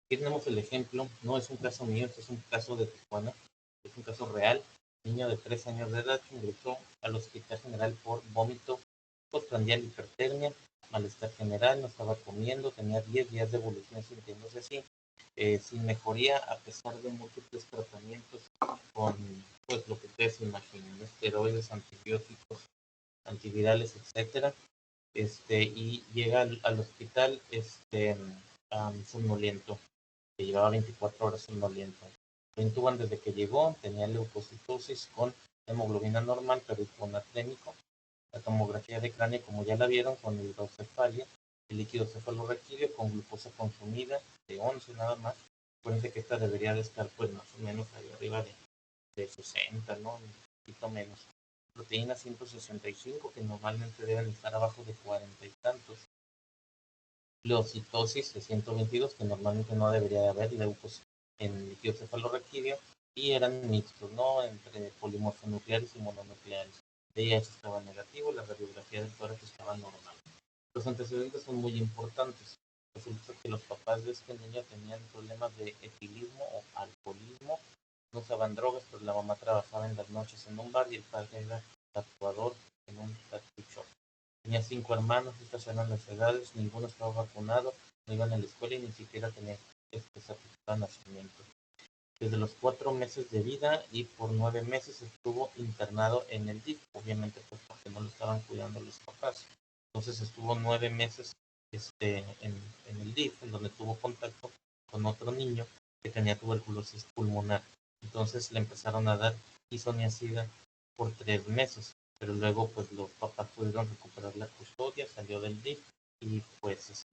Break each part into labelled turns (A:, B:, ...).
A: Aquí tenemos el ejemplo, no es un caso mío, este es un caso de Tijuana, es un caso real. Niño de 3 años de edad que ingresó al Hospital General por vómito postprandial, hipertermia, malestar general, no estaba comiendo, tenía 10 días de evolución sintiéndose así, sin mejoría a pesar de múltiples tratamientos con pues lo que ustedes imaginen, esteroides, antibióticos, antivirales, etcétera. Y llega al hospital somnoliento, que llevaba 24 horas somnoliento. Lo intuban desde que llegó, tenía leucocitosis con hemoglobina normal, pero hiponatrémico. La tomografía de cráneo, como ya la vieron, con hidrocefalia, el líquido cefalorraquídeo con glucosa consumida de 11 nada más. Acuérdense que esta debería de estar pues más o menos ahí arriba de 60, ¿no? Un poquito menos. Proteína 165, que normalmente deben estar abajo de 40 y tantos. Leucitosis de 122, que normalmente no debería de haber leucos en líquido cefalorraquídeo, y eran mixtos, ¿no? Entre polimorfonucleares y mononucleares. VIH estaba negativo, la radiografía del tórax estaba normal. Los antecedentes son muy importantes. Resulta que los papás de este niño tenían problemas de etilismo o alcoholismo, no usaban drogas, pero la mamá trabajaba en las noches en un bar y el padre era tatuador en un tattoo shop. Tenía 5 hermanos, estas eran las edades, ninguno estaba vacunado, no iban a la escuela y ni siquiera tenía certificado de nacimiento. Desde los 4 meses de vida y por 9 meses estuvo internado en el DIF, obviamente pues porque no lo estaban cuidando los papás. Entonces estuvo 9 meses en el DIF, en donde tuvo contacto con otro niño que tenía tuberculosis pulmonar. Entonces le empezaron a dar isoniazida por 3 meses, pero luego pues los papás pudieron recuperar la custodia, salió del DIF y pues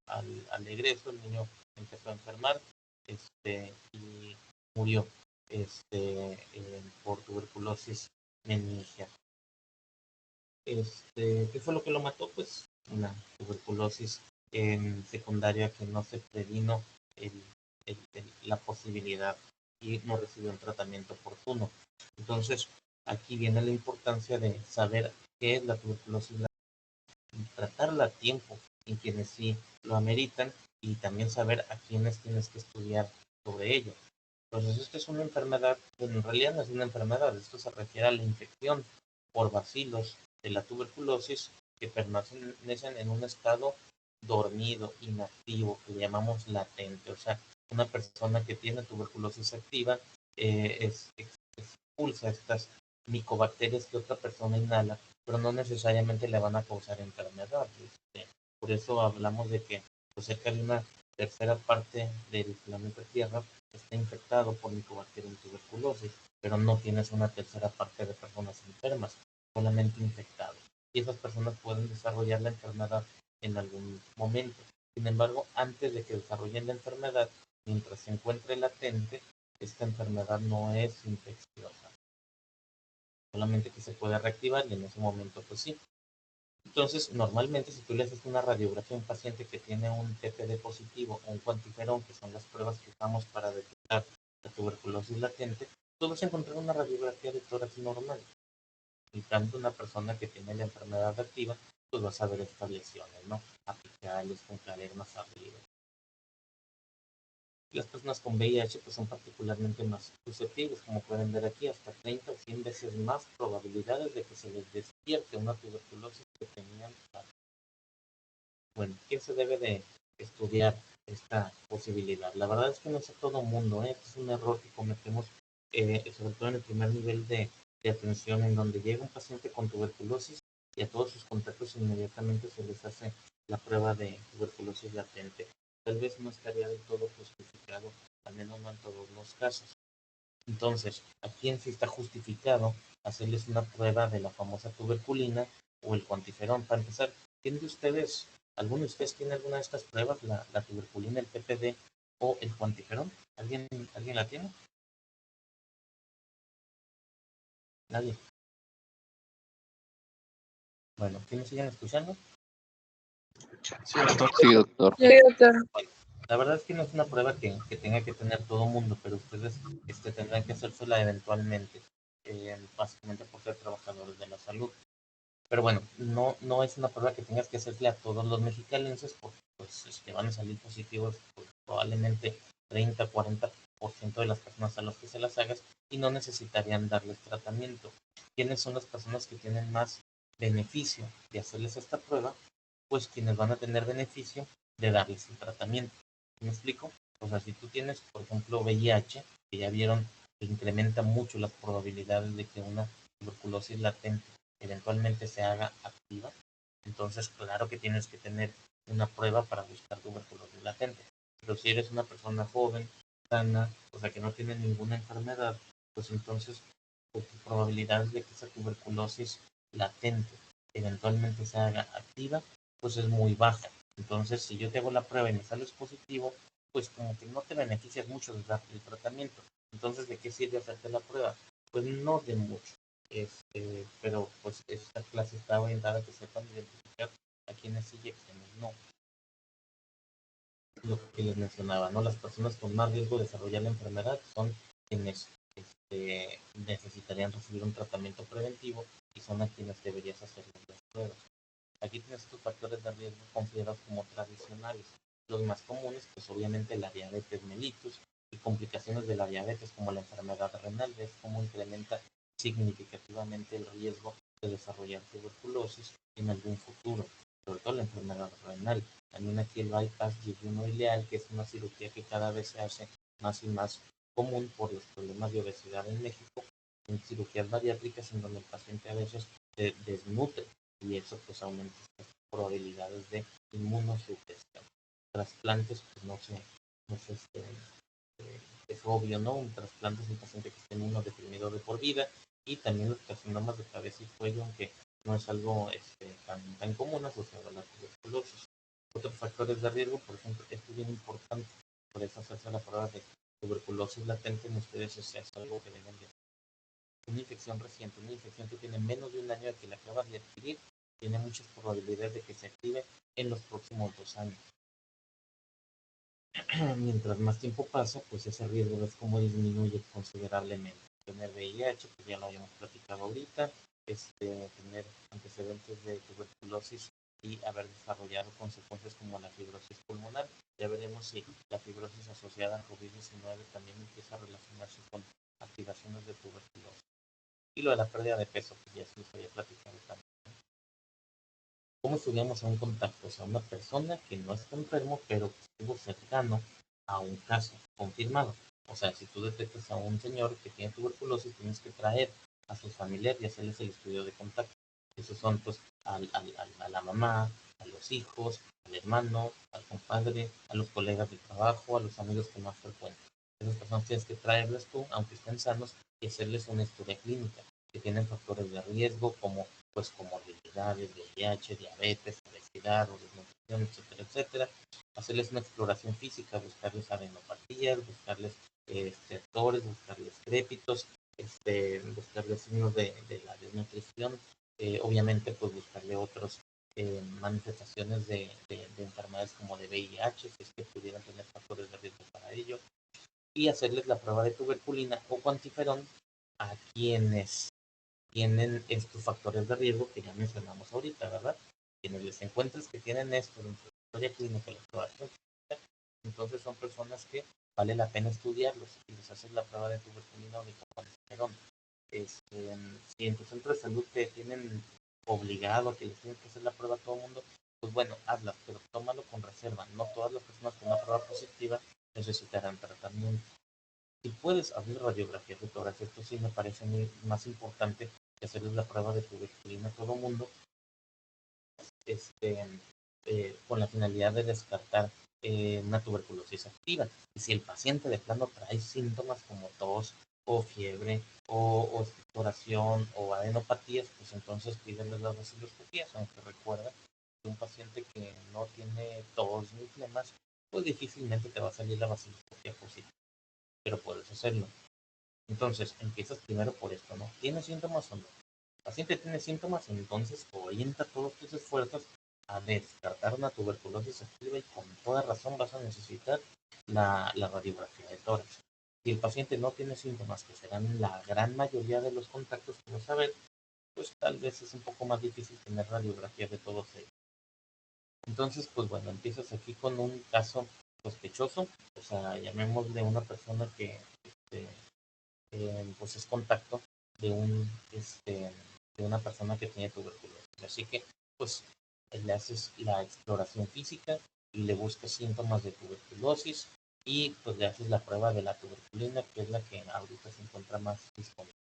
A: al egreso el niño empezó a enfermar y murió por tuberculosis meningia. ¿Qué fue lo que lo mató? Pues una tuberculosis secundaria que no se previno la posibilidad y no recibió un tratamiento oportuno. Entonces, aquí viene la importancia de saber qué es la tuberculosis, tratarla a tiempo en quienes sí lo ameritan y también saber a quienes tienes que estudiar sobre ello. Entonces, esta es una enfermedad, bueno, en realidad no es una enfermedad, esto se refiere a la infección por bacilos de la tuberculosis que permanecen en un estado dormido, inactivo, que le llamamos latente. O sea, una persona que tiene tuberculosis activa expulsa estas micobacterias que otra persona inhala, pero no necesariamente le van a causar enfermedad. Por eso hablamos de que pues, cerca de una tercera parte del planeta Tierra está infectado por Mycobacterium tuberculosis, pero no tienes una tercera parte de personas enfermas, solamente infectados. Y esas personas pueden desarrollar la enfermedad en algún momento. Sin embargo, antes de que desarrollen la enfermedad, mientras se encuentre latente, esta enfermedad no es infecciosa. Solamente que se puede reactivar y en ese momento pues sí. Entonces, normalmente si tú le haces una radiografía a un paciente que tiene un TPD positivo o un cuantiferón, que son las pruebas que usamos para detectar la tuberculosis latente, tú vas a encontrar una radiografía de tórax normal. En cambio, una persona que tiene la enfermedad activa, pues vas a ver estas lesiones, ¿no? Apicales, con cavernas arriba. Las personas con VIH pues, son particularmente más susceptibles, como pueden ver aquí, hasta 30 o 100 veces más probabilidades de que se les despierte una tuberculosis que tenían. Bueno, ¿quién se debe de estudiar esta posibilidad? La verdad es que no es a todo mundo, ¿eh? Es un error que cometemos, sobre todo en el primer nivel de atención, en donde llega un paciente con tuberculosis y a todos sus contactos inmediatamente se les hace la prueba de tuberculosis latente. Tal vez no estaría del todo justificado, al menos no en todos los casos. Entonces, ¿a quién sí está justificado hacerles una prueba de la famosa tuberculina o el cuantiferón? Para empezar, ¿quién de ustedes, alguno de ustedes tiene alguna de estas pruebas, la tuberculina, el PPD o el cuantiferón? ¿Alguien la tiene? Nadie. Bueno, ¿quién me siguen escuchando?
B: Sí, doctor.
C: Sí, doctor.
D: Sí, doctor.
A: La verdad es que no es una prueba que tenga que tener todo el mundo, pero ustedes tendrán que hacérsela eventualmente, básicamente por ser trabajadores de la salud. Pero bueno, no es una prueba que tengas que hacerle a todos los mexicalenses porque pues, van a salir positivos pues, probablemente 30-40% de las personas a las que se las hagas y no necesitarían darles tratamiento. ¿Quiénes son las personas que tienen más beneficio de hacerles esta prueba? Pues quienes van a tener beneficio de darles el tratamiento. ¿Me explico? O sea, si tú tienes, por ejemplo, VIH, que ya vieron que incrementa mucho las probabilidades de que una tuberculosis latente eventualmente se haga activa, entonces claro que tienes que tener una prueba para buscar tuberculosis latente. Pero si eres una persona joven, sana, o sea que no tiene ninguna enfermedad, pues entonces pues, tus probabilidades de que esa tuberculosis latente eventualmente se haga activa, pues es muy baja. Entonces, si yo te hago la prueba y me sales positivo, pues como que no te beneficias mucho de dar el tratamiento. Entonces, ¿de qué sirve hacerte la prueba? Pues no de mucho. Pero pues esta clase está orientada a que sepan identificar a quienes sí y a quienes no. Lo que les mencionaba, ¿no? Las personas con más riesgo de desarrollar la enfermedad son quienes necesitarían recibir un tratamiento preventivo y son a quienes deberías hacer las pruebas. Aquí tienes estos factores de riesgo considerados como tradicionales. Los más comunes, pues obviamente la diabetes mellitus y complicaciones de la diabetes como la enfermedad renal, ves cómo incrementa significativamente el riesgo de desarrollar tuberculosis en algún futuro, sobre todo la enfermedad renal. También aquí el bypass ileal, que es una cirugía que cada vez se hace más y más común por los problemas de obesidad en México, en cirugías bariátricas en donde el paciente a veces se desnutre y eso pues aumenta las probabilidades de inmunosupresión. Trasplantes, pues no sé es obvio, ¿no? Un trasplante es un paciente que está inmunodeprimido de por vida y también los carcinomas de cabeza y cuello, aunque no es algo tan común asociado a la tuberculosis. Otros factores de riesgo, por ejemplo, esto es bien importante, por eso hacerse la prueba de tuberculosis latente en ustedes es algo que deben de hacer. Una infección reciente, una infección que tiene menos de un año de que la acabas de adquirir, tiene muchas probabilidades de que se active en los próximos 2 años. Mientras más tiempo pasa, pues ese riesgo es como disminuye considerablemente. Tener VIH, pues ya lo habíamos platicado ahorita, tener antecedentes de tuberculosis y haber desarrollado consecuencias como la fibrosis pulmonar. Ya veremos si la fibrosis asociada a COVID-19 también empieza a relacionarse con activaciones de tuberculosis. Y lo de la pérdida de peso, pues ya se les había platicado también. ¿Cómo estudiamos a un contacto? O sea, una persona que no está enfermo, pero que estuvo cercano a un caso confirmado. O sea, si tú detectas a un señor que tiene tuberculosis, tienes que traer a sus familiares y hacerles el estudio de contacto. Esos son, pues, a la mamá, a los hijos, al hermano, al compadre, a los colegas de trabajo, a los amigos que más frecuentan. Esas personas tienes que traerlas tú, aunque estén sanos, y hacerles una historia clínica, que tienen factores de riesgo como pues comorbilidades, VIH, diabetes, obesidad o desnutrición, etcétera, etcétera. Hacerles una exploración física, buscarles adenopatías, buscarles actores, buscarles crépitos, buscarles signos de la desnutrición, obviamente pues buscarle otros manifestaciones de enfermedades como de VIH, si es que pudieran tener factores de riesgo para ello, y hacerles la prueba de tuberculina o cuantiferón a quienes tienen estos factores de riesgo que ya mencionamos ahorita, ¿verdad? Quienes les encuentres que tienen esto dentro de la historia clínica, la exploración, entonces son personas que vale la pena estudiarlos y les haces la prueba de tuberculina o de cuantiferón. Si en tu centro de salud te tienen obligado a que les tienes que hacer la prueba a todo el mundo, pues bueno, hazla, pero tómalo con reserva. No todas las personas con una prueba positiva necesitarán tratamiento. Si puedes abrir radiografía, fotografía, esto sí me parece más importante que hacerles la prueba de tuberculina a todo el mundo, este, con la finalidad de descartar una tuberculosis activa. Y si el paciente de plano trae síntomas como tos o fiebre o expectoración o adenopatías, pues entonces pídenle las vaciloscopías, aunque recuerda que un paciente que no tiene tos ni flemas, pues difícilmente te va a salir la vaciloscopía positiva, pero puedes hacerlo. Entonces, empiezas primero por esto, ¿no? ¿Tienes síntomas o no? El paciente tiene síntomas, entonces orienta todos tus esfuerzos a descartar una tuberculosis activa y con toda razón vas a necesitar la radiografía de tórax. Si el paciente no tiene síntomas, que serán la gran mayoría de los contactos que vas a ver, pues tal vez es un poco más difícil tener radiografía de todos ellos. Entonces, pues bueno, empiezas aquí con un caso sospechoso, o sea, llamémosle una persona que pues es contacto de de una persona que tiene tuberculosis. Así que pues le haces la exploración física y le buscas síntomas de tuberculosis y pues le haces la prueba de la tuberculina, que es la que ahorita se encuentra más disponible.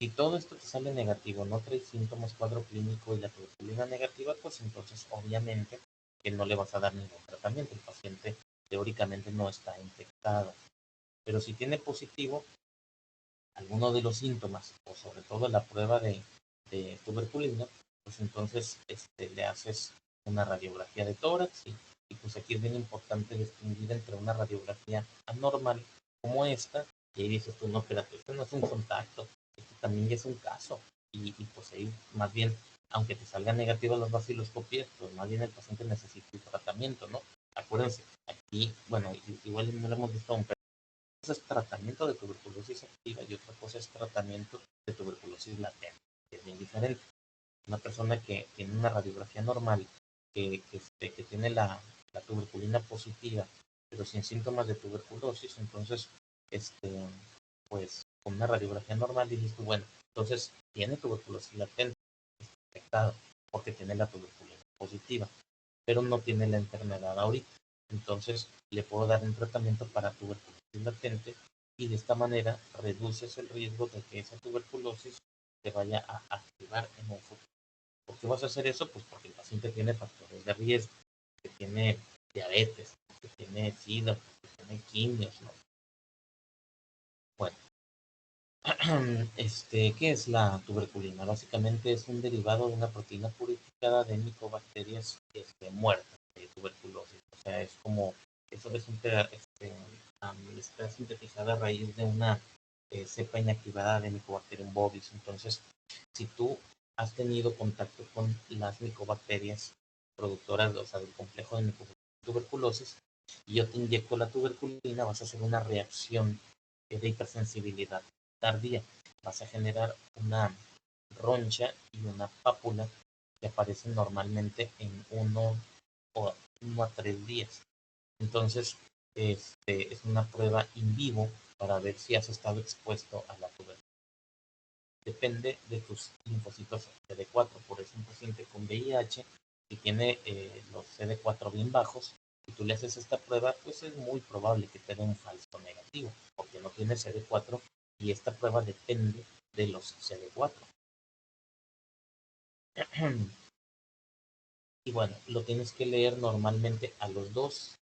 A: Si todo esto te sale negativo, no trae síntomas, cuadro clínico y la tuberculina negativa, pues entonces obviamente que no le vas a dar ningún tratamiento. El paciente teóricamente no está infectado. Pero si tiene positivo alguno de los síntomas, o sobre todo la prueba de tuberculina, pues entonces le haces una radiografía de tórax y pues aquí es bien importante distinguir entre una radiografía anormal como esta, y ahí dices tú, no, espérate, esto no es un contacto, esto también ya es un caso, y pues ahí más bien, aunque te salgan negativas las vaciloscopias, pues más bien el paciente necesita un tratamiento, ¿no? Acuérdense, aquí, bueno, igual no lo hemos visto aún, cosa es tratamiento de tuberculosis activa y otra cosa es tratamiento de tuberculosis latente, que es bien diferente. Una persona que tiene una radiografía normal, que tiene la tuberculina positiva, pero sin síntomas de tuberculosis, entonces, pues con una radiografía normal dices tú, bueno, entonces tiene tuberculosis latente, infectado, porque tiene la tuberculina positiva, pero no tiene la enfermedad ahorita. Entonces le puedo dar un tratamiento para tuberculosis latente y de esta manera reduces el riesgo de que esa tuberculosis se vaya a activar en un futuro. ¿Por qué vas a hacer eso? Pues porque el paciente tiene factores de riesgo, que tiene diabetes, que tiene SIDA, que tiene quimios, ¿no? Bueno, ¿qué es la tuberculina? Básicamente es un derivado de una proteína purificada de micobacterias muertas de tuberculosis. O sea, es como, eso es está sintetizada a raíz de una cepa inactivada de Mycobacterium bovis. Entonces, si tú has tenido contacto con las micobacterias productoras, o sea, del complejo de tuberculosis, y yo te inyecto la tuberculina, vas a hacer una reacción de hipersensibilidad tardía. Vas a generar una roncha y una pápula que aparecen normalmente en 1 a 3 días. Entonces, es una prueba in vivo para ver si has estado expuesto a la tuberculosis. Depende de tus linfocitos CD4. Por eso un paciente con VIH, si tiene los CD4 bien bajos, si tú le haces esta prueba, pues es muy probable que te dé un falso negativo, porque no tiene CD4 y esta prueba depende de los CD4. Y bueno, lo tienes que leer normalmente a los 2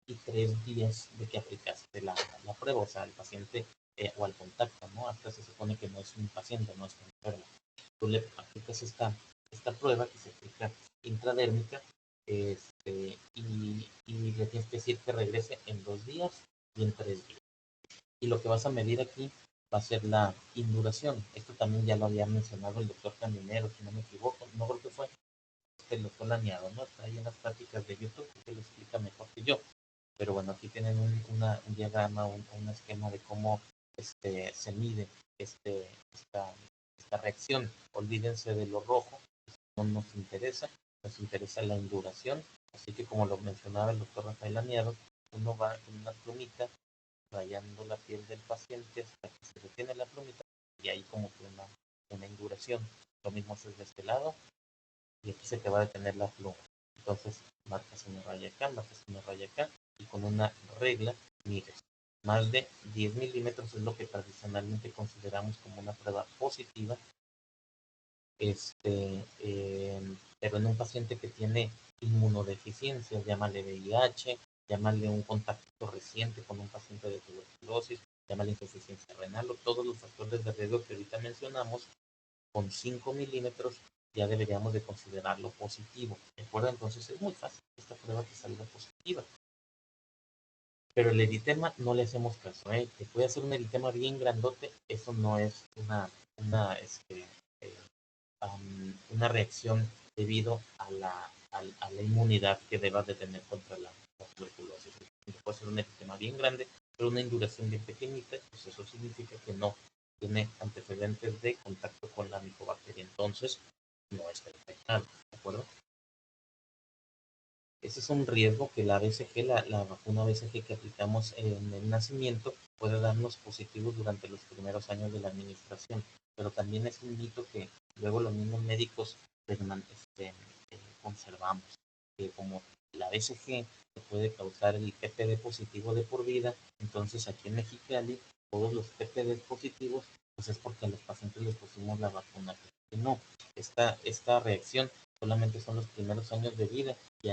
A: y 3 días de que aplicaste la prueba, o sea, al paciente o al contacto, ¿no? Hasta se supone que no es un paciente, no es un enfermo. Tú le aplicas esta prueba que se aplica intradérmica y le tienes que decir que regrese en 2 días y en 3 días. Y lo que vas a medir aquí va a ser la induración. Esto también ya lo había mencionado el doctor Caminero, si no me equivoco, no creo que fue el doctor Laniado, ¿no? Está ahí en las prácticas de YouTube que lo explica mejor que yo. Pero bueno, aquí tienen un diagrama, un esquema de cómo se mide esta reacción. Olvídense de lo rojo, no nos interesa la induración. Así que como lo mencionaba el doctor Rafael Laniado, uno va con una plumita rayando la piel del paciente hasta que se detiene la plumita y ahí como que una induración. Lo mismo haces de este lado y aquí se te va a detener la pluma. Entonces marcas una raya acá, marcas una raya acá y con una regla mides. Más de 10 milímetros es lo que tradicionalmente consideramos como una prueba positiva, pero en un paciente que tiene inmunodeficiencia, llámale VIH, llámale un contacto reciente con un paciente de tuberculosis, llámale insuficiencia renal o todos los factores de riesgo que ahorita mencionamos, con 5 milímetros ya deberíamos de considerarlo positivo. ¿De acuerdo? Entonces es muy fácil que esta prueba te salga positiva. Pero el eritema no le hacemos caso, ¿eh? Que puede hacer un eritema bien grandote, eso no es eh, una reacción debido a la inmunidad que deba de tener contra la tuberculosis. Puede ser un eritema bien grande, pero una induración bien pequeñita, pues eso significa que no tiene antecedentes de contacto con la micobacteria, entonces no está infectado, ¿de acuerdo? Ese es un riesgo que la BCG, la vacuna BCG que aplicamos en el nacimiento, puede darnos positivos durante los primeros años de la administración. Pero también es un mito que luego los mismos médicos conservamos, que como la BCG te puede causar el PPD positivo de por vida, entonces aquí en Mexicali todos los PPD positivos, pues es porque a los pacientes les pusimos la vacuna. Y no, esta reacción solamente son los primeros años de vida y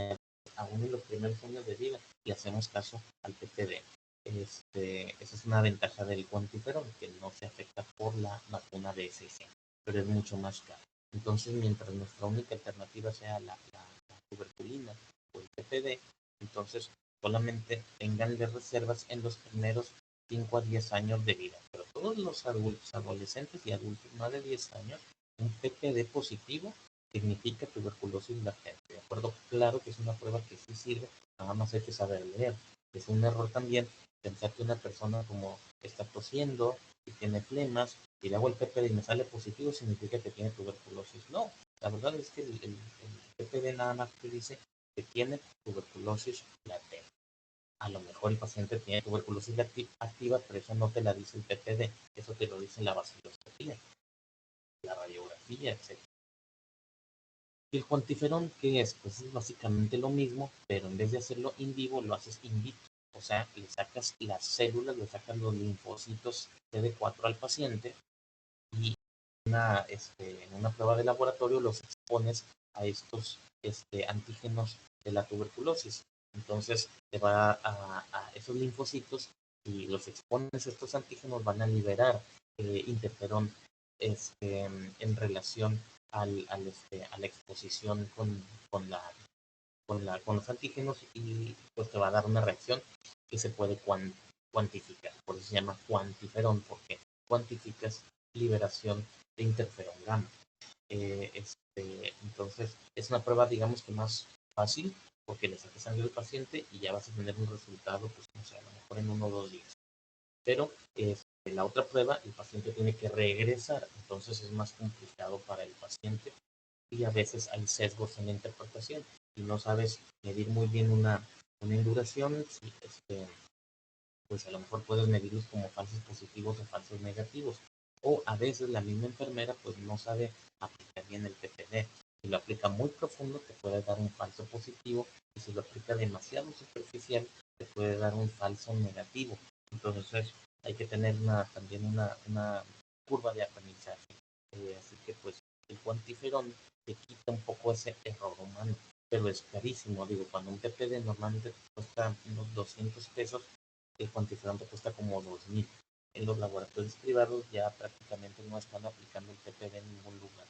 A: aún en los primeros años de vida y hacemos caso al PPD. Esa es una ventaja del cuantiferón, que no se afecta por la vacuna BCG, pero es mucho más caro. Entonces, mientras nuestra única alternativa sea la tuberculina o el PPD, entonces solamente tengan de reservas en los primeros 5 a 10 años de vida. Pero todos los adultos, adolescentes y adultos más de 10 años, un PPD positivo significa tuberculosis latente. De acuerdo, claro que es una prueba que sí sirve, nada más hay que saber leer. Es un error también pensar que una persona como está tosiendo y tiene flemas y le hago el PPD y me sale positivo, significa que tiene tuberculosis. No, la verdad es que el PPD nada más te dice que tiene tuberculosis latente. A lo mejor el paciente tiene tuberculosis activa, pero eso no te la dice el PPD, eso te lo dice la vaciloscopía, la radiografía, etc. ¿Y el cuantiferón qué es? Pues es básicamente lo mismo, pero en vez de hacerlo in vivo, lo haces in vitro. O sea, le sacas las células, le sacas los linfocitos CD4 al paciente y en una prueba de laboratorio los expones a estos antígenos de la tuberculosis. Entonces te va a esos linfocitos y los expones a estos antígenos van a liberar interferón en relación a la exposición con los antígenos y pues te va a dar una reacción que se puede cuantificar. Por eso se llama cuantiferón, porque cuantificas liberación de interferón gamma. Entonces es una prueba, digamos que más fácil, porque le sacas sangre al paciente y ya vas a tener un resultado, pues no sé, a lo mejor en 1 o 2 días. Pero la otra prueba, el paciente tiene que regresar, entonces es más complicado para el paciente y a veces hay sesgos en la interpretación y no sabes medir muy bien una induración, pues a lo mejor puedes medirlos como falsos positivos o falsos negativos. O a veces la misma enfermera pues no sabe aplicar bien el PPD. Si lo aplica muy profundo te puede dar un falso positivo y si lo aplica demasiado superficial te puede dar un falso negativo. Entonces hay que tener también una curva de aprendizaje. Así que pues el cuantiferón te quita un poco ese error humano, pero es carísimo. Digo, cuando un PPD normalmente te cuesta unos 200 pesos, el cuantiferón te cuesta como 2,000. En los laboratorios privados ya prácticamente no están aplicando el PPD en ningún lugar.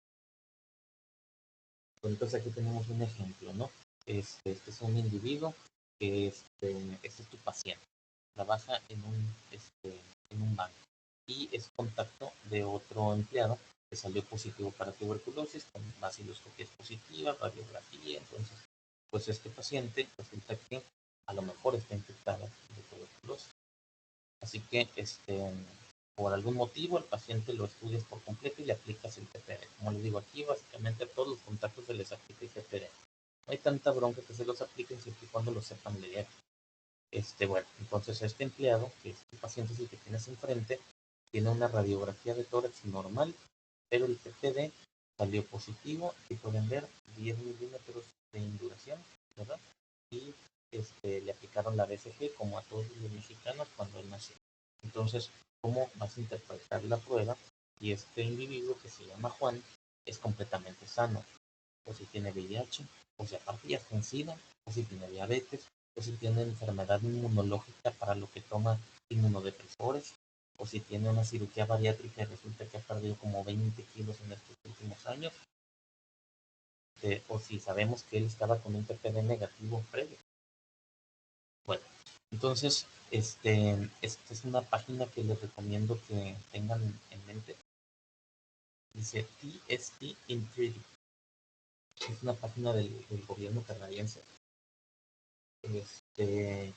A: Entonces aquí tenemos un ejemplo, ¿no? Este es un individuo que este es tu paciente, trabaja en un banco y es contacto de otro empleado que salió positivo para tuberculosis, con vaciloscopía positiva, radiografía. Entonces, pues este paciente resulta que a lo mejor está infectado de tuberculosis. Así que por algún motivo el paciente lo estudias por completo y le aplicas el PPD. Como les digo aquí, básicamente a todos los contactos se les aplica el PPD. No hay tanta bronca que se los apliquen siempre y cuando lo sepan leer. Bueno, entonces este empleado, que este paciente es el que tienes enfrente, tiene una radiografía de tórax normal, pero el PPD salió positivo y pueden ver 10 milímetros de induración, ¿verdad? Y le aplicaron la BCG como a todos los mexicanos cuando él nació. Entonces, ¿cómo vas a interpretar la prueba si este individuo que se llama Juan es completamente sano? O si tiene VIH, o si aparte ya está en SIDA, o si tiene diabetes, o si tiene enfermedad inmunológica para lo que toma inmunodepresores, o si tiene una cirugía bariátrica y resulta que ha perdido como 20 kilos en estos últimos años, o si sabemos que él estaba con un PPD negativo previo. Bueno, entonces, esta es una página que les recomiendo que tengan en mente. Dice TST in 3D. Es una página del gobierno canadiense. Que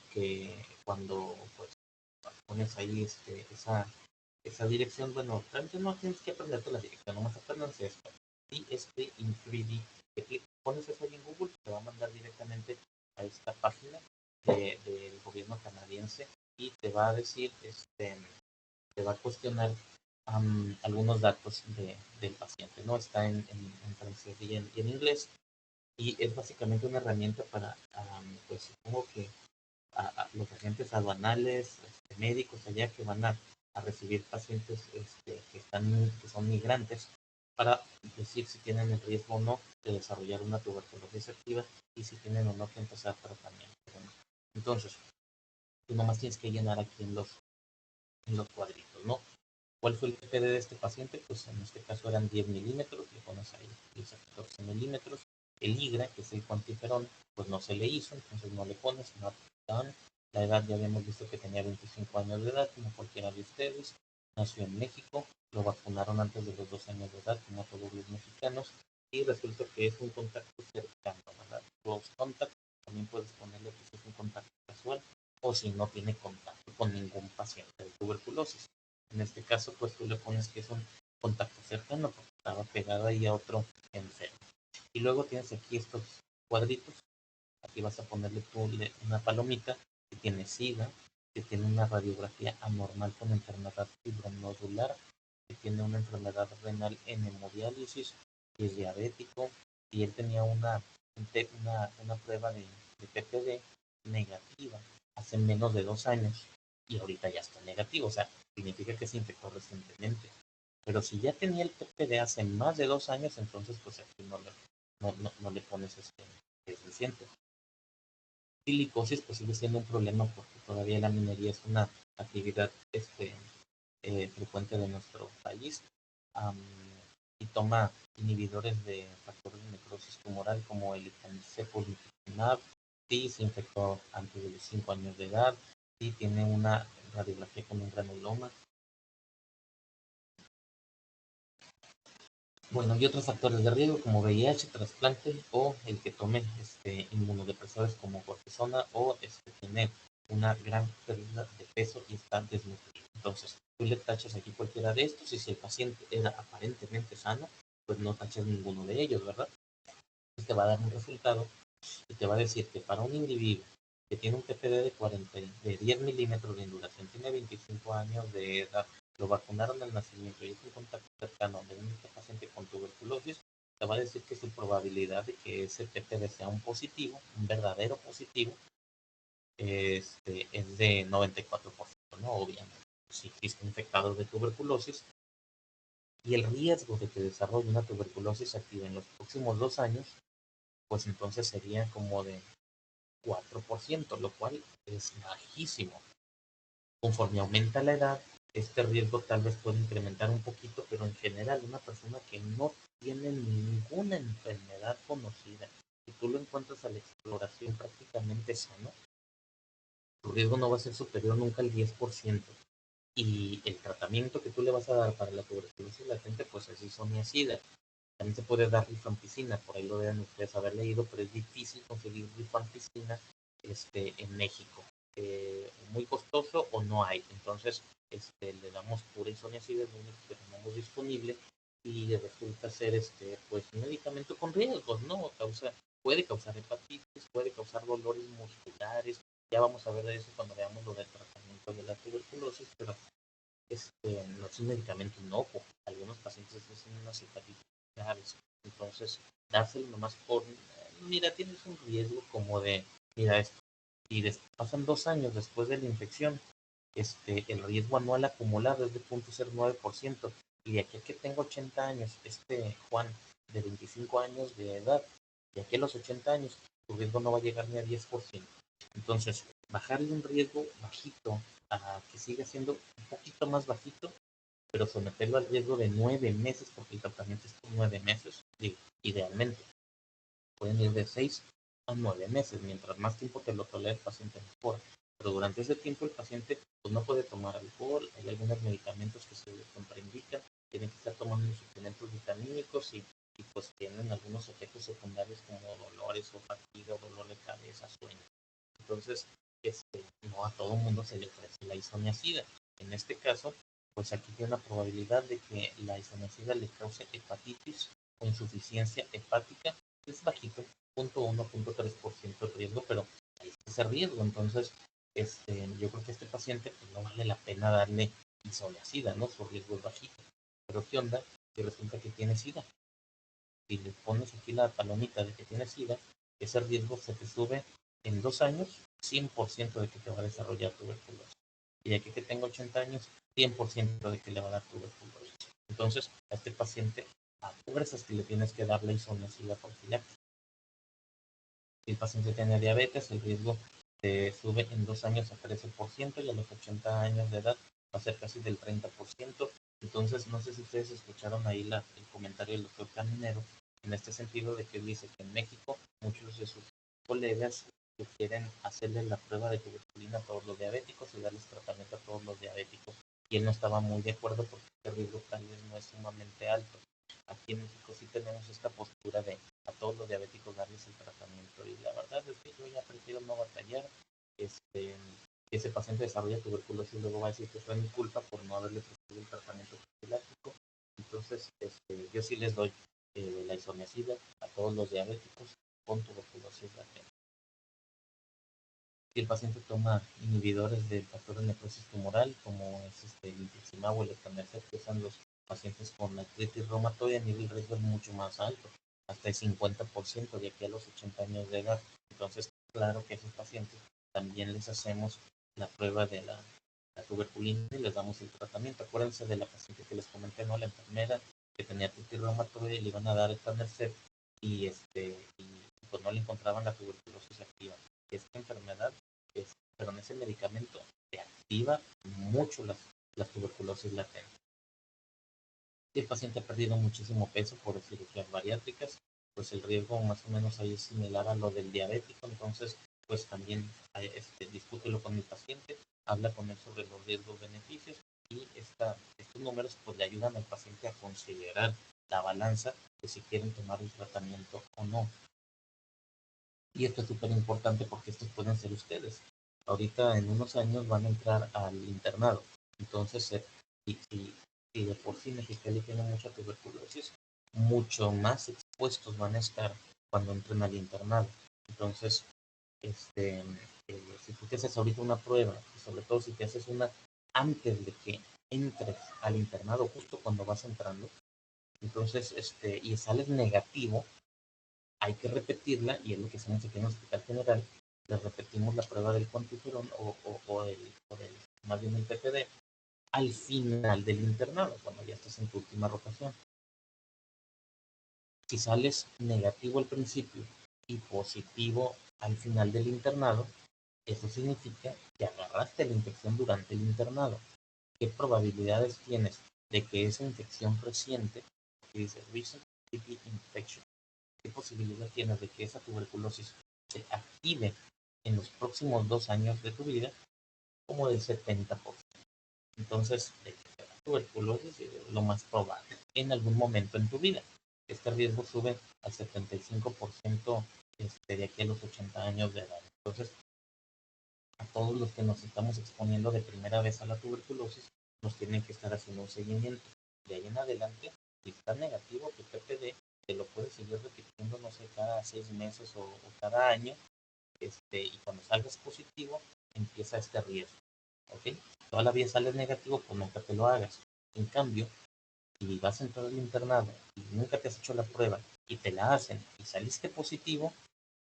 A: cuando pues, pones ahí esa dirección, bueno, realmente no tienes que aprenderte la dirección, nomás aprendes esto. TST in 3D. Pones eso ahí en Google, te va a mandar directamente a esta página del gobierno canadiense y te va a decir, te va a cuestionar algunos datos del paciente, ¿no? Está en francés y en inglés, y es básicamente una herramienta para, pues supongo que a los agentes aduanales, médicos allá que van a recibir pacientes que son migrantes para decir si tienen el riesgo o no de desarrollar una tuberculosis activa y si tienen o no que empezar tratamiento. Entonces, tú nomás tienes que llenar aquí en los cuadritos, ¿no? ¿Cuál fue el TPD de este paciente? Pues en este caso eran 10 milímetros, le pones ahí 10 a 14 milímetros. El IGRA, que es el cuantiferón, pues no se le hizo, entonces no le pones, not done. La edad ya habíamos visto que tenía 25 años de edad, como cualquiera de ustedes. Nació en México, lo vacunaron antes de los 2 años de edad, como todos los mexicanos. Y resulta que es un contacto cercano, ¿verdad? Close contact, también puedes ponerle que es un contacto casual, o si no tiene contacto con ningún paciente de tuberculosis. En este caso, pues tú le pones que es un contacto cercano porque estaba pegado ahí a otro enfermo. Y luego tienes aquí estos cuadritos. Aquí vas a ponerle tú una palomita que tiene SIDA, que tiene una radiografía anormal con enfermedad fibronodular, que tiene una enfermedad renal en hemodiálisis, que es diabético, y él tenía una prueba de PPD negativa hace menos de 2 años y ahorita ya está negativo, o sea, significa que se infectó recientemente. Pero si ya tenía el PPD hace más de 2 años, entonces pues aquí no le pones que es reciente. Silicosis pues sigue siendo un problema porque todavía la minería es una actividad frecuente de nuestro país, y toma inhibidores de factores de necrosis tumoral como el cepulizumab, sí se infectó antes de los 5 años de edad, sí tiene una radiografía con un granuloma. Bueno, y otros factores de riesgo como VIH, trasplante o el que tome inmunodepresores como cortisona o tiene una gran pérdida de peso y está desnutrido. Entonces, tú le tachas aquí cualquiera de estos y si el paciente era aparentemente sano, pues no tachas ninguno de ellos, ¿verdad? Te va a dar un resultado y te va a decir que para un individuo que tiene un TPD de 10 milímetros de induración, tiene 25 años de edad, lo vacunaron al nacimiento y es un contacto cercano de un paciente con tuberculosis, te va a decir que su probabilidad de que ese TPD sea un positivo, un verdadero positivo, es de 94%, ¿no? Obviamente, si existe infectado de tuberculosis, y el riesgo de que desarrolle una tuberculosis activa en los próximos 2 años, pues entonces sería como de 4%, lo cual es bajísimo. Conforme aumenta la edad, este riesgo tal vez puede incrementar un poquito, pero en general una persona que no tiene ninguna enfermedad conocida, si tú lo encuentras a la exploración prácticamente sano, tu riesgo no va a ser superior nunca al 10%. Y el tratamiento que tú le vas a dar para la tuberculosis latente, pues es isoniazida. También se puede dar rifampicina, por ahí lo deben ustedes haber leído, pero es difícil conseguir rifampicina en México. Muy costoso o no hay. Entonces, le damos pura isoniazida, es lo único que tenemos disponible y resulta ser pues un medicamento con riesgos, ¿no? Puede causar hepatitis, puede causar dolores musculares. Ya vamos a ver de eso cuando veamos lo del tratamiento de la tuberculosis, pero no es un medicamento inocuo. Algunos pacientes hacen unas hepatitis graves. Entonces, dárselo nomás mira, tienes un riesgo como de, mira, y pasan 2 años después de la infección, el riesgo anual acumulado es de 0.09%, y de aquí a que tengo 80 años, Juan, de 25 años de edad, de aquí a los 80 años, tu riesgo no va a llegar ni a 10%. Entonces, bajarle un riesgo bajito a que siga siendo un poquito más bajito, pero someterlo al riesgo de 9 meses, porque el tratamiento es por 9 meses, digo, idealmente. Pueden ir de 6 a 9 meses, mientras más tiempo te lo tolera el paciente mejor. Pero durante ese tiempo el paciente pues, no puede tomar alcohol, hay algunos medicamentos que se contraindican, tienen que estar tomando suplementos vitamínicos y pues tienen algunos efectos secundarios como dolores o fatiga, dolor de cabeza, sueño. Entonces, no a todo mundo se le ofrece la isoniazida. En este caso, pues aquí tiene una probabilidad de que la isoniazida le cause hepatitis o insuficiencia hepática es bajito, 0.1, 0.3% de riesgo, pero ahí está ese riesgo. Entonces, yo creo que a este paciente pues, no vale la pena darle isoniazida, ¿no? Su riesgo es bajito. Pero ¿qué onda? Si resulta que tiene SIDA. Si le pones aquí la palomita de que tiene SIDA, ese riesgo se te sube en 2 años, 100% de que te va a desarrollar tuberculosis. Y de aquí que tenga 80 años, 100% de que le va a dar tuberculosis. Entonces, a este paciente, a fuerzas que le tienes que dar la isoniazida profiláctica. Si el paciente tiene diabetes, el riesgo se sube en 2 años a 13% y a los 80 años de edad va a ser casi del 30%. Entonces, no sé si ustedes escucharon ahí el comentario del doctor Caminero, en este sentido de que dice que en México muchos de sus colegas quieren hacerle la prueba de tuberculina a todos los diabéticos y darles tratamiento a todos los diabéticos. Y él no estaba muy de acuerdo porque el riesgo tal vez no es sumamente alto. Aquí en México sí tenemos esta postura de a todos los diabéticos darles el tratamiento y la verdad es que yo ya prefiero no batallar. Que ese paciente desarrolla tuberculosis y luego va a decir que fue mi culpa por no haberle prescrito el tratamiento profiláctico. Entonces, yo sí les doy la isoniazida a todos los diabéticos con tuberculosis latente. Si el paciente toma inhibidores del factor de necrosis tumoral, como es el infliximab o el etanercept, que son los pacientes con artritis reumatoide, a nivel riesgo es mucho más alto, hasta el 50% de aquí a los 80 años de edad. Entonces, claro que a esos pacientes también les hacemos la prueba de la tuberculina y les damos el tratamiento. Acuérdense de la paciente que les comenté, ¿no? La enfermera que tenía artritis reumatoide y le iban a dar etanercept y pues no le encontraban la tuberculosis activa. Esta enfermedad, ese medicamento te activa mucho las tuberculosis latentes. Si el paciente ha perdido muchísimo peso por cirugías bariátricas, pues el riesgo más o menos ahí es similar a lo del diabético. Entonces, pues también discútelo con el paciente, habla con él sobre los riesgos-beneficios y estos números pues le ayudan al paciente a considerar la balanza de si quieren tomar el tratamiento o no. Y esto es súper importante porque estos pueden ser ustedes. Ahorita en unos años van a entrar al internado. Entonces, si de por sí Mexicali tiene mucha tuberculosis, mucho más expuestos van a estar cuando entren al internado. Entonces, si tú te haces ahorita una prueba, y sobre todo si te haces una antes de que entres al internado, justo cuando vas entrando, entonces, y sales negativo, hay que repetirla, y es lo que hacemos aquí en el Hospital General, le repetimos la prueba del cuantiferón más bien el PPD, al final del internado, cuando ya estás en tu última rotación. Si sales negativo al principio y positivo al final del internado, eso significa que agarraste la infección durante el internado. ¿Qué probabilidades tienes de que esa infección reciente, que dice recent TB infection, qué posibilidad tienes de que esa tuberculosis se active en los próximos 2 años de tu vida? Como del 70%. Entonces, la tuberculosis es lo más probable en algún momento en tu vida. Este riesgo sube al 75% de aquí a los 80 años de edad. Entonces, a todos los que nos estamos exponiendo de primera vez a la tuberculosis, nos tienen que estar haciendo un seguimiento. De ahí en adelante, si está negativo tu PPD, te lo puedes seguir repitiendo, no sé, cada 6 meses o cada año, y cuando salgas positivo, empieza este riesgo, ¿ok? Toda la vida sales negativo, pues nunca te lo hagas. En cambio, si vas a entrar al internado y nunca te has hecho la prueba y te la hacen y saliste positivo,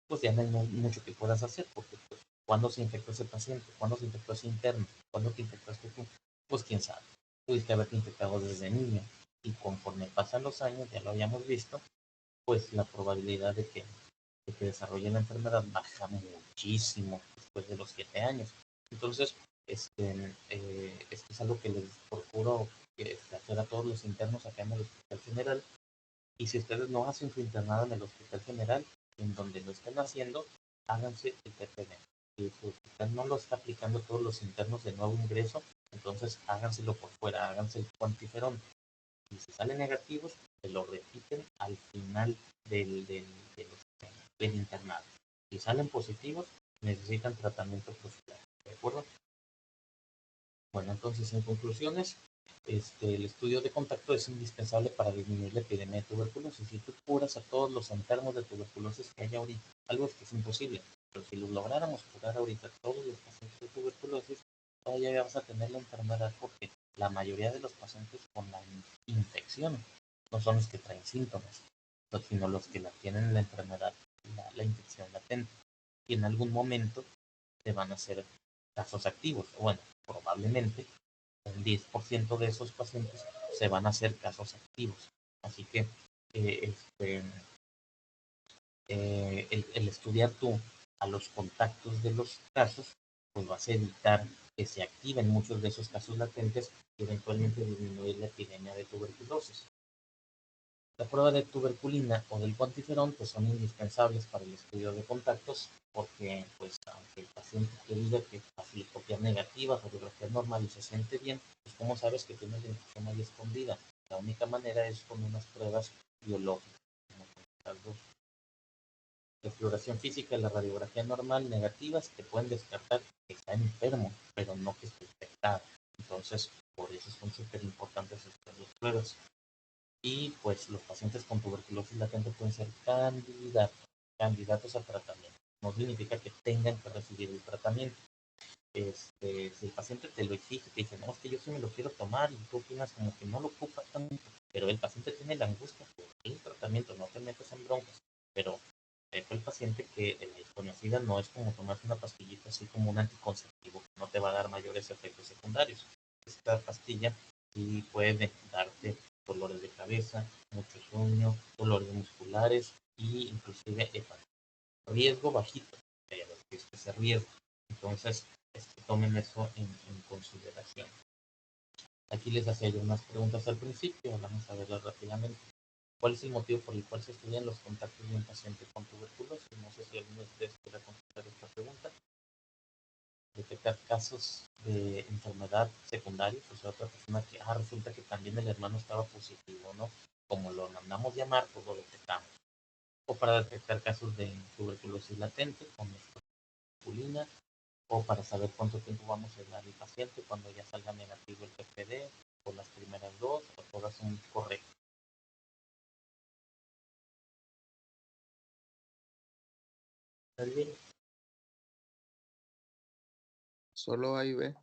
A: pues ya no hay mucho que puedas hacer, porque pues, ¿cuándo se infectó ese paciente? ¿Cuándo se infectó ese interno? ¿Cuándo te infectaste tú? Pues quién sabe. Pudiste haberte infectado desde niño y conforme pasan los años, ya lo habíamos visto, pues la probabilidad de que desarrolle la enfermedad baja muchísimo después de los 7 años. Entonces, esto es algo que les procuro hacer a todos los internos acá en el Hospital General. Y si ustedes no hacen su internado en el Hospital General, en donde lo estén haciendo, háganse el PPD. Si su hospital no lo está aplicando todos los internos de nuevo ingreso, entonces háganselo por fuera, háganse el cuantiferón. Y si salen negativos, se lo repiten al final del internado. Si salen positivos, necesitan tratamiento profiláctico, ¿de acuerdo? Bueno, entonces en conclusiones, el estudio de contacto es indispensable para disminuir la epidemia de tuberculosis. Si tú curas a todos los enfermos de tuberculosis que hay ahorita, algo es que es imposible, pero si los lográramos curar ahorita a todos los pacientes de tuberculosis, todavía vas a tener la enfermedad porque la mayoría de los pacientes con la infección no son los que traen síntomas, sino los que la tienen la enfermedad, la infección latente. Y en algún momento te van a hacer casos activos. Bueno, probablemente un 10% de esos pacientes se van a hacer casos activos. Así que el estudiar tú a los contactos de los casos, pues vas a evitar que se activen muchos de esos casos latentes y eventualmente disminuir la epidemia de tuberculosis. La prueba de tuberculina o del cuantiferón pues son indispensables para el estudio de contactos porque pues aunque el paciente te diga que facilitopía negativa, radiografía normal y se siente bien, pues cómo sabes que tiene la infección ahí escondida. La única manera es con unas pruebas biológicas. La exploración física y la radiografía normal negativas te pueden descartar que está enfermo, pero no que esté infectado. Entonces, por eso son súper importantes estas dos pruebas. Y pues los pacientes con tuberculosis latente pueden ser candidatos a tratamiento. No significa que tengan que recibir el tratamiento. Si el paciente te lo exige, te dice, no, es que yo sí me lo quiero tomar y tú opinas como que no lo ocupa tanto, pero el paciente tiene la angustia por el tratamiento, no te metas en broncas. Pero el paciente que la desconocida no es como tomarse una pastillita así como un anticonceptivo, que no te va a dar mayores efectos secundarios. Esta pastilla sí puede darte dolores de cabeza, mucho sueño, dolores musculares y inclusive hepatitis. Riesgo bajito, pero es que se riesgo. Entonces, tomen eso en consideración. Aquí les hacía yo unas preguntas al principio, vamos a verlas rápidamente. ¿Cuál es el motivo por el cual se estudian los contactos de un paciente con tuberculosis? No sé si alguno de ustedes quiera contestar esta pregunta. Detectar casos de enfermedad secundaria, o sea, otra persona que, resulta que también el hermano estaba positivo, ¿no? Como lo mandamos llamar, pues lo detectamos. O para detectar casos de tuberculosis latente con tuberculina, o para saber cuánto tiempo vamos a dar al paciente cuando ya salga negativo el PPD, o las primeras dos, o todas son correctas. ¿Está bien?
C: Solo A y B.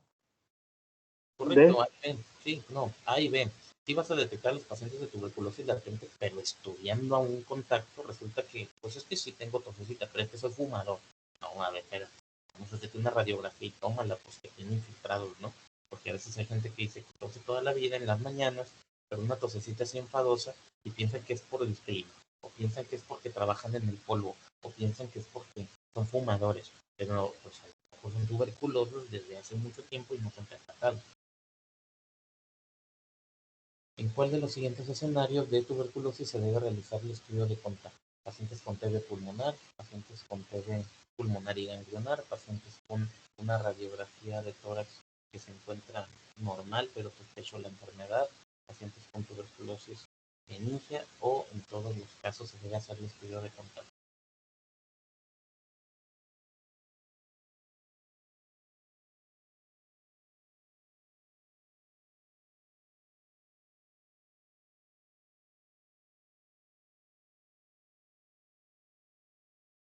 A: Correcto, A y B. Sí, no, A y B. Sí vas a detectar a los pacientes de tuberculosis latente, pero estudiando a un contacto, resulta que, pues es que sí tengo tosecita, pero es que soy fumador. No, a ver, espera, vamos a hacerte una radiografía y tómala, pues que tiene infiltrados, ¿no? Porque a veces hay gente que dice que tose toda la vida en las mañanas, pero una tosecita así enfadosa y piensan que es por el clima, o piensan que es porque trabajan en el polvo, o piensan que es porque son fumadores, pero pues a lo mejor son tuberculosos desde hace mucho tiempo y no se han percatado. ¿En cuál de los siguientes escenarios de tuberculosis se debe realizar el estudio de contacto? Pacientes con TB pulmonar, pacientes con TB pulmonar y ganglionar, pacientes con una radiografía de tórax que se encuentra normal pero sospecho la enfermedad, pacientes con tuberculosis meningia o en todos los casos se debe hacer el estudio de contacto.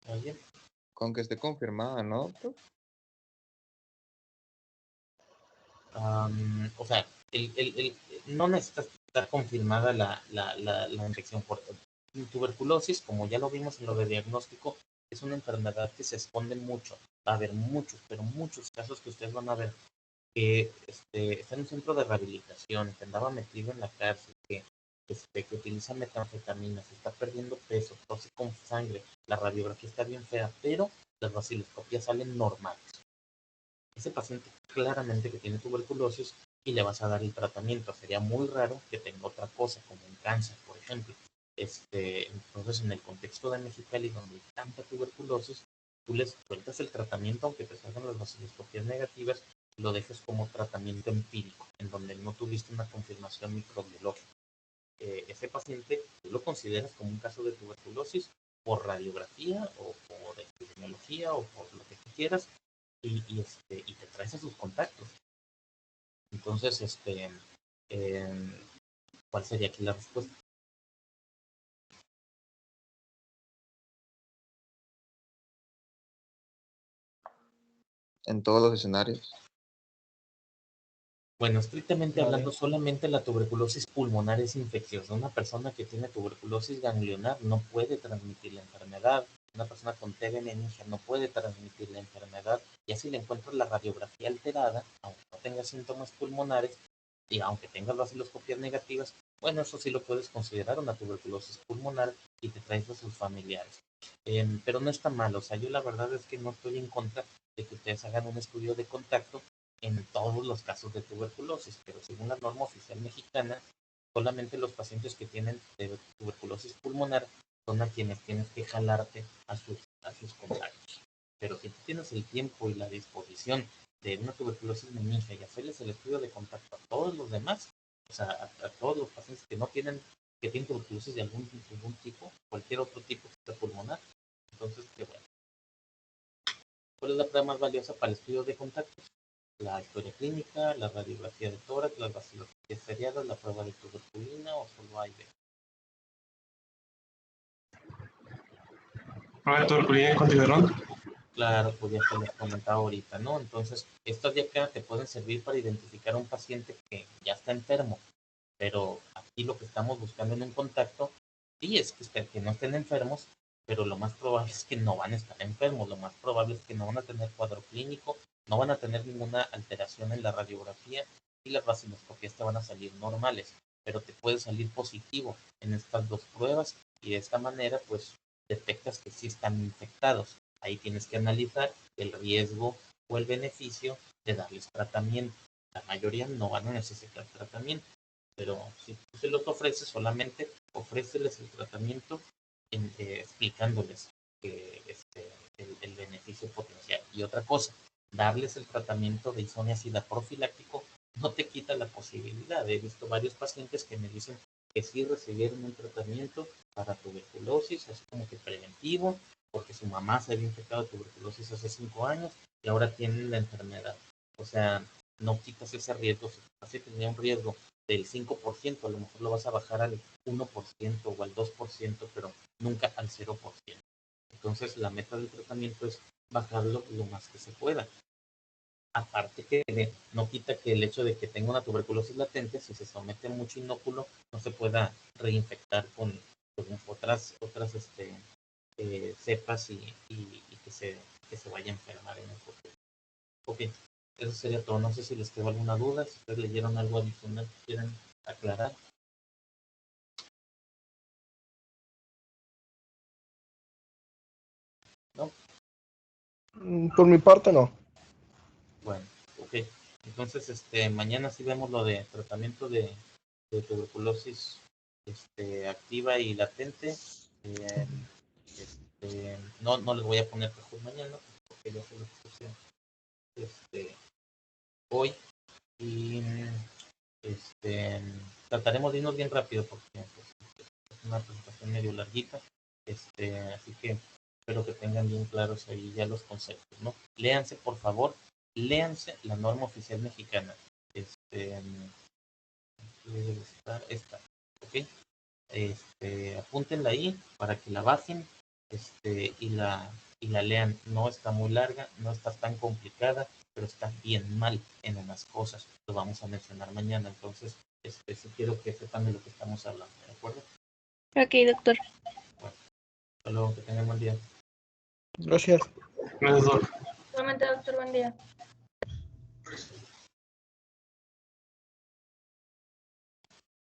A: ¿Alguien?
C: Con que esté confirmada, ¿no?
A: O sea, no necesita estar confirmada la infección por tuberculosis, como ya lo vimos en lo de diagnóstico, es una enfermedad que se esconde mucho. Va a haber muchos, pero muchos casos que ustedes van a ver que está en un centro de rehabilitación, que andaba metido en la cárcel, que utiliza metanfetamina, se está perdiendo peso, tose con sangre, la radiografía está bien fea, pero las vaciloscopias salen normales. Ese paciente claramente que tiene tuberculosis y le vas a dar el tratamiento. Sería muy raro que tenga otra cosa, como un cáncer, por ejemplo. Entonces, en el contexto de Mexicali, donde hay tanta tuberculosis, tú les sueltas el tratamiento, aunque te salgan las vaciloscopias negativas, lo dejes como tratamiento empírico, en donde no tuviste una confirmación microbiológica. Ese paciente, tú lo consideras como un caso de tuberculosis por radiografía o por epidemiología o por lo que tú quieras, y te traes a sus contactos. Entonces, ¿Cuál sería aquí la respuesta?
C: En todos los escenarios.
A: Bueno, estrictamente hablando, solamente la tuberculosis pulmonar es infecciosa. Una persona que tiene tuberculosis ganglionar no puede transmitir la enfermedad. Una persona con TB meningia no puede transmitir la enfermedad. Y así le encuentras la radiografía alterada, aunque no tenga síntomas pulmonares y aunque tengas vaciloscopias negativas, bueno, eso sí lo puedes considerar una tuberculosis pulmonar y te traes a sus familiares. Pero no está mal, o sea, yo la verdad es que no estoy en contra de que ustedes hagan un estudio de contacto en todos los casos de tuberculosis, pero según la norma oficial mexicana, solamente los pacientes que tienen tuberculosis pulmonar son a quienes tienes que jalarte a sus contactos. Pero si tú tienes el tiempo y la disposición de una tuberculosis meningia y hacerles el estudio de contacto a todos los demás, o sea, a todos los pacientes que no tienen, que tienen tuberculosis de algún tipo, cualquier otro tipo de pulmonar, entonces, qué bueno. ¿Cuál es la prueba más valiosa para el estudio de contactos? La historia clínica, la radiografía de tórax, las vaciloscopias seriadas, la prueba de tuberculina o solo A y B.
B: ¿Prueba de tuberculina y Contiverón?
A: Claro, pues ya te les comentaba ahorita, ¿no? Entonces, estas de acá te pueden servir para identificar a un paciente que ya está enfermo, pero aquí lo que estamos buscando en un contacto, sí es que no estén enfermos, pero lo más probable es que no van a estar enfermos, lo más probable es que no van a tener cuadro clínico, no van a tener ninguna alteración en la radiografía y las vaciloscopias te van a salir normales, pero te puede salir positivo en estas dos pruebas y de esta manera pues detectas que sí están infectados. Ahí tienes que analizar el riesgo o el beneficio de darles tratamiento. La mayoría no van a necesitar tratamiento, pero si tú se los ofreces, solamente ofréceles el tratamiento explicándoles que, el beneficio potencial. Y otra cosa, darles el tratamiento de isoniazida profiláctico no te quita la posibilidad. He visto varios pacientes que me dicen que sí recibieron un tratamiento para tuberculosis, así como que preventivo, porque su mamá se había infectado de tuberculosis hace 5 años y ahora tienen la enfermedad. O sea, no quitas ese riesgo. Si así tenía un riesgo del 5%, a lo mejor lo vas a bajar al 1% o al 2%, pero nunca al 0%. Entonces, la meta del tratamiento es bajarlo lo más que se pueda. Aparte que no quita que el hecho de que tenga una tuberculosis latente, si se somete a mucho inóculo, no se pueda reinfectar con otras cepas y que se vaya a enfermar en el futuro. Ok, eso sería todo. No sé si les quedó alguna duda, si ustedes leyeron algo adicional que quieran aclarar. ¿No?
D: Por mi parte, no.
A: Bueno, ok. Entonces, mañana sí vemos lo de tratamiento de tuberculosis activa y latente. Eh, no les voy a poner mejor mañana, porque ya se lo puse hoy. Y trataremos de irnos bien rápido, porque pues, es una presentación medio larguita. Así que espero que tengan bien claros ahí ya los conceptos, ¿no? Léanse, por favor, léanse la norma oficial mexicana. Debe estar esta, ¿ok? Apúntenla ahí para que la bajen, y la lean. No está muy larga, no está tan complicada, pero está bien mal en unas cosas. Lo vamos a mencionar mañana, entonces, sí quiero que sepan de lo que estamos hablando, ¿de acuerdo?
E: Ok, doctor.
A: Bueno, hasta luego, que tengan buen día.
D: Gracias.
B: Gracias, doctor.
E: Igualmente, doctor, buen día.